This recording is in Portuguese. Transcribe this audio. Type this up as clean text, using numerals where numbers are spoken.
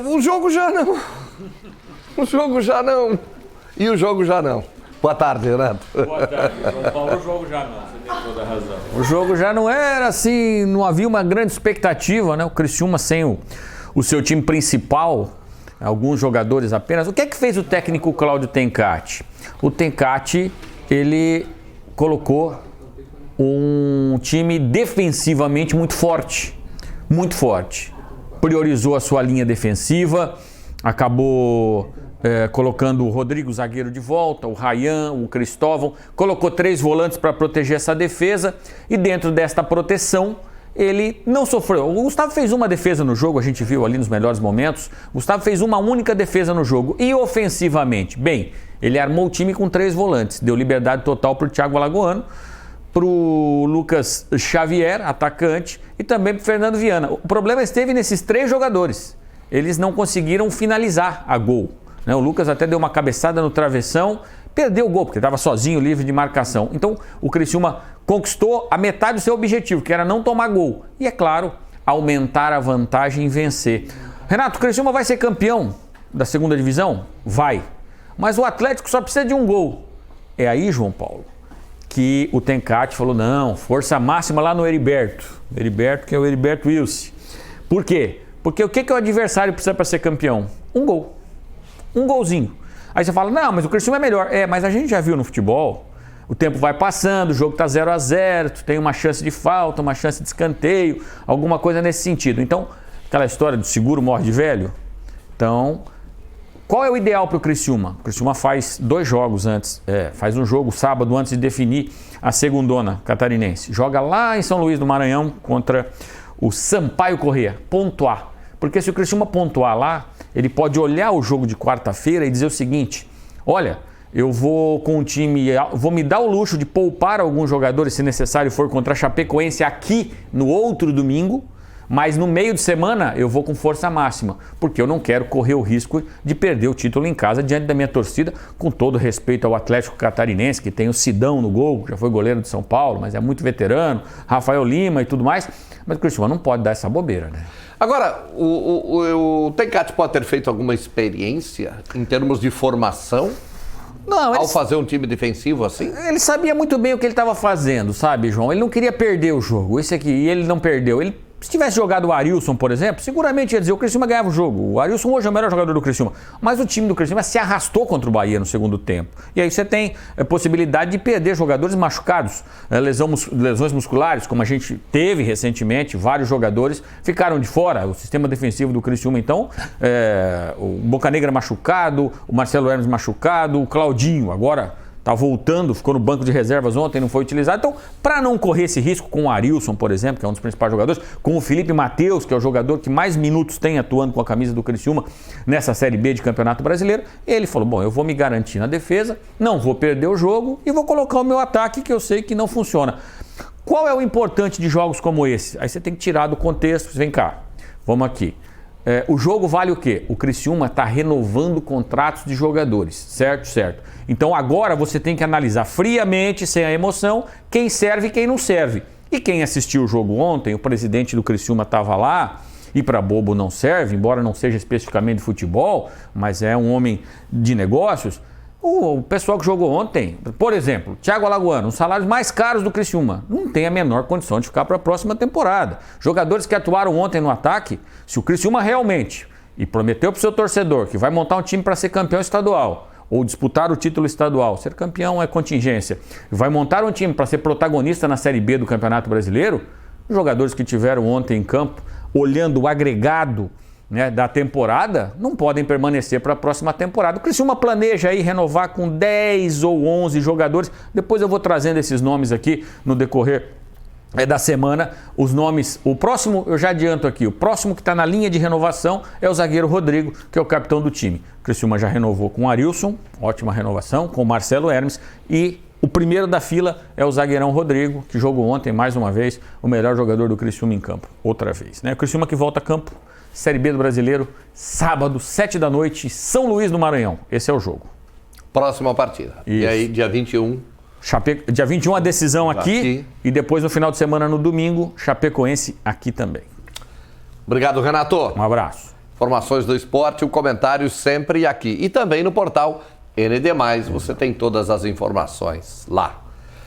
O jogo já não. O jogo já não. E o jogo já não. Boa tarde, Renato. Boa tarde, João Paulo. O jogo já não, você tem toda a razão. O jogo já não era assim, não havia uma grande expectativa, né? O Criciúma sem o seu time principal, alguns jogadores apenas. O que é que fez o técnico Cláudio Tencati? O Tencati, ele colocou um time defensivamente muito forte. Muito forte. Priorizou a sua linha defensiva, acabou colocando o Rodrigo, zagueiro, de volta, o Rayan, o Cristóvão, colocou 3 volantes para proteger essa defesa e dentro desta proteção ele não sofreu. O Gustavo fez uma defesa no jogo, a gente viu ali nos melhores momentos, o Gustavo fez uma única defesa no jogo e ofensivamente, bem, ele armou o time com 3 volantes, deu liberdade total para o Thiago Alagoano, para o Lucas Xavier, atacante, e também para o Fernando Viana. O problema esteve nesses 3 jogadores, eles não conseguiram finalizar a gol. O Lucas até deu uma cabeçada no travessão, perdeu o gol, porque estava sozinho, livre de marcação. Então, o Criciúma conquistou a metade do seu objetivo, que era não tomar gol. E, é claro, aumentar a vantagem e vencer. Renato, o Criciúma vai ser campeão da segunda divisão? Vai. Mas o Atlético só precisa de um gol. É aí, João Paulo, que o Tencati falou, não, força máxima lá no Heriberto. Heriberto, que é o Heriberto Wilson. Por quê? Porque o que o adversário precisa para ser campeão? Um gol. Um golzinho. Aí você fala, não, mas o Criciúma é melhor. Mas a gente já viu no futebol, o tempo vai passando, o jogo tá 0-0, tu tem uma chance de falta, uma chance de escanteio, alguma coisa nesse sentido. Então, aquela história do seguro morre de velho. Então, qual é o ideal para o Criciúma? O Criciúma faz 2 jogos antes, faz um jogo sábado antes de definir a segundona catarinense. Joga lá em São Luís do Maranhão contra o Sampaio Corrêa, pontuar. Porque se o Criciúma pontuar lá, ele pode olhar o jogo de quarta-feira e dizer o seguinte, olha, eu vou com o time, vou me dar o luxo de poupar alguns jogadores se necessário for contra a Chapecoense aqui no outro domingo, mas no meio de semana eu vou com força máxima, porque eu não quero correr o risco de perder o título em casa diante da minha torcida, com todo respeito ao Atlético Catarinense, que tem o Sidão no gol, já foi goleiro de São Paulo, mas é muito veterano, Rafael Lima e tudo mais, mas o Criciúma não pode dar essa bobeira, né? Agora, o Tencati pode ter feito alguma experiência em termos de formação ao fazer um time defensivo assim? Ele sabia muito bem o que ele estava fazendo, sabe, João? Ele não queria perder o jogo, esse aqui, e ele não perdeu. Se tivesse jogado o Arilson, por exemplo, seguramente ia dizer o Criciúma ganhava o jogo. O Arilson hoje é o melhor jogador do Criciúma. Mas o time do Criciúma se arrastou contra o Bahia no segundo tempo. E aí você tem a possibilidade de perder jogadores machucados, lesões musculares, como a gente teve recentemente, vários jogadores ficaram de fora. O sistema defensivo do Criciúma, então, o Bocanegra machucado, o Marcelo Hermes machucado, o Claudinho agora tá voltando, ficou no banco de reservas ontem, não foi utilizado. Então, para não correr esse risco com o Arilson, por exemplo, que é um dos principais jogadores, com o Felipe Matheus, que é o jogador que mais minutos tem atuando com a camisa do Criciúma nessa Série B de Campeonato Brasileiro, ele falou, bom, eu vou me garantir na defesa, não vou perder o jogo e vou colocar o meu ataque, que eu sei que não funciona. Qual é o importante de jogos como esse? Aí você tem que tirar do contexto, vem cá, vamos aqui. O jogo vale o quê? O Criciúma está renovando contratos de jogadores, certo? Certo. Então agora você tem que analisar friamente, sem a emoção, quem serve e quem não serve. E quem assistiu o jogo ontem, o presidente do Criciúma estava lá, e para bobo não serve, embora não seja especificamente de futebol, mas é um homem de negócios. O pessoal que jogou ontem, por exemplo, Thiago Alagoano, os salários mais caros do Criciúma, não tem a menor condição de ficar para a próxima temporada. Jogadores que atuaram ontem no ataque, se o Criciúma realmente, e prometeu para o seu torcedor que vai montar um time para ser campeão estadual, ou disputar o título estadual, ser campeão é contingência, vai montar um time para ser protagonista na Série B do Campeonato Brasileiro, os jogadores que tiveram ontem em campo, olhando o agregado, né, da temporada, não podem permanecer para a próxima temporada. O Criciúma planeja aí renovar com 10 ou 11 jogadores. Depois eu vou trazendo esses nomes aqui no decorrer da semana. Os nomes, o próximo, eu já adianto aqui, o próximo que está na linha de renovação é o zagueiro Rodrigo, que é o capitão do time. O Criciúma já renovou com o Arilson, ótima renovação, com o Marcelo Hermes, e o primeiro da fila é o zagueirão Rodrigo, que jogou ontem, mais uma vez, o melhor jogador do Criciúma em campo, outra vez, né? O Criciúma que volta a campo, Série B do Brasileiro, sábado, 7 da noite, São Luís do Maranhão. Esse é o jogo. Próxima partida. Isso. E aí, dia 21... Dia 21 a decisão aqui e depois no final de semana, no domingo, Chapecoense aqui também. Obrigado, Renato. Um abraço. Informações do esporte, o comentário sempre aqui. E também no portal ND+, você tem todas as informações lá.